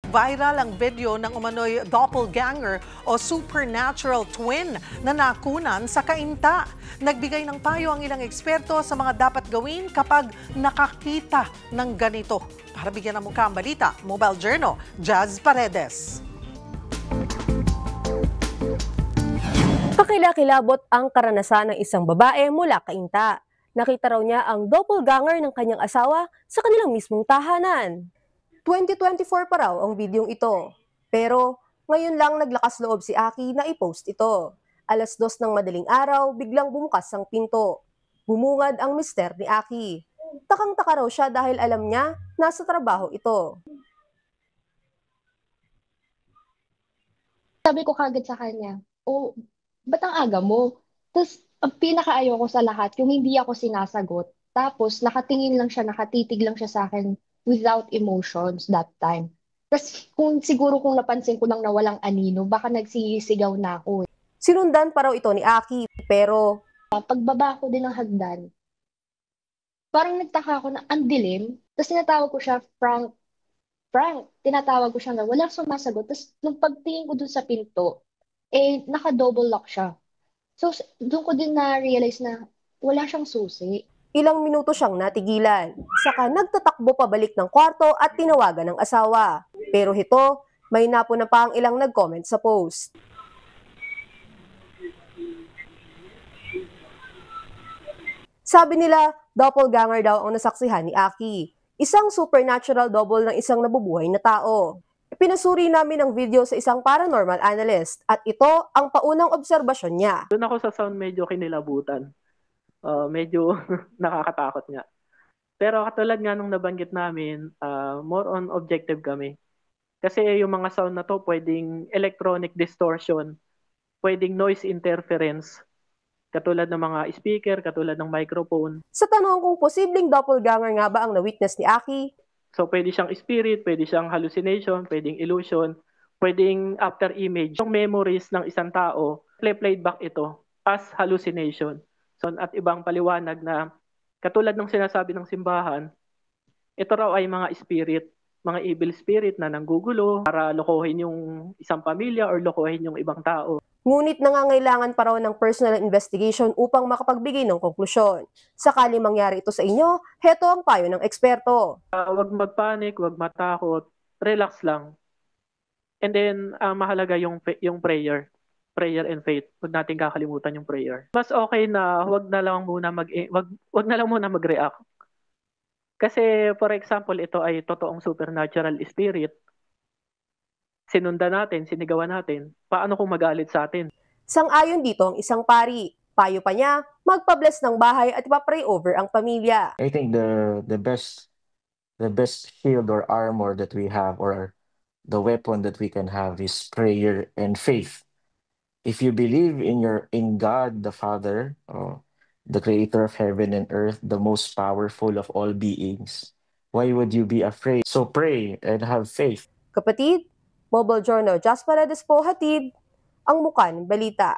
Viral ang video ng umano'y doppelganger o supernatural twin na nakunan sa Cainta. Nagbigay ng payo ang ilang eksperto sa mga dapat gawin kapag nakakita ng ganito. Para bigyan ng mukha ang balita, Mobile Journal, Jazz Paredes. Pakilakilabot ang karanasan ng isang babae mula Cainta. Nakita raw niya ang doppelganger ng kanyang asawa sa kanilang mismong tahanan. 2024 pa raw ang bidyong ito. Pero ngayon lang naglakas loob si Aki na i-post ito. 2:00 ng madaling araw, biglang bumukas ang pinto. Bumungad ang mister ni Aki. Takang-taka raw siya dahil alam niya nasa trabaho ito. Sabi ko kagad sa kanya, "Oh, ba't ang aga mo?" Tapos, ang pinakaayaw ko sa lahat, yung hindi ako sinasagot. Tapos, nakatingin lang siya, nakatitig lang siya sa akin without emotions that time. Tapos, siguro kung napansin ko lang na walang anino, baka nagsisigaw na ako. Sinundan pa raw ito ni Aki, pero Pagbaba ko din ng hagdan, parang nagtaka ako na ang dilim. Tapos, tinatawag ko siya, Frank. Frank, tinatawag ko siya na walang sumasagot. Tapos, nung pagtingin ko dun sa pinto, naka-double lock siya. So, doon ko din na-realize na wala siyang susi. ilang minuto siyang natigilan. Saka nagtatakbo pabalik ng kwarto at tinawagan ng asawa. Pero ito, may napuna pa ang ilang nag-comment sa post. Sabi nila, doppelganger daw ang nasaksihan ni Aki. Isang supernatural double ng isang nabubuhay na tao. Pinasuri namin ang video sa isang paranormal analyst at ito ang paunang obserbasyon niya. Doon ako sa sound medyo kinilabutan. Medyo nakakatakot nga. Pero katulad nga nung nabanggit namin, more on objective kami. Kasi yung mga sound na to, pwedeng electronic distortion, pwedeng noise interference, katulad ng mga speaker, katulad ng microphone. Sa tanong kung posibleng doppelganger nga ba ang na-witness ni Aki, So pwede siyang spirit, pwede siyang hallucination, pwedeng illusion, pwedeng after image. Yung memories ng isang tao, played back ito as hallucination. So, at ibang paliwanag na katulad ng sinasabi ng simbahan, ito raw ay mga spirit, mga evil spirit na nanggugulo para lokohin yung isang pamilya or lokohin yung ibang tao. ngunit nangangailangan pa raw ng personal investigation upang makapagbigay ng konklusyon. Sakali mangyari ito sa inyo, heto ang payo ng eksperto. Huwag magpanik, huwag matakot, relax lang. And then, mahalaga yung prayer and faith. Huwag natin kakalimutan yung prayer. Mas okay na huwag na lang muna mag-react. Kasi for example, ito ay totoong supernatural spirit. Sinundan natin, sinigawan natin. Paano kung magalit sa atin? Sang-ayon dito ang isang pari. Payo pa niya, magpa-bless ng bahay at ipapray over ang pamilya. I think the best shield or armor that we have, or the weapon that we can have, is prayer and faith. If you believe in God the Father, the creator of heaven and earth, the most powerful of all beings, why would you be afraid? So pray and have faith. Kapatid, Mobile Journal, Jazz Paredes po hatid ang mukha ng balita.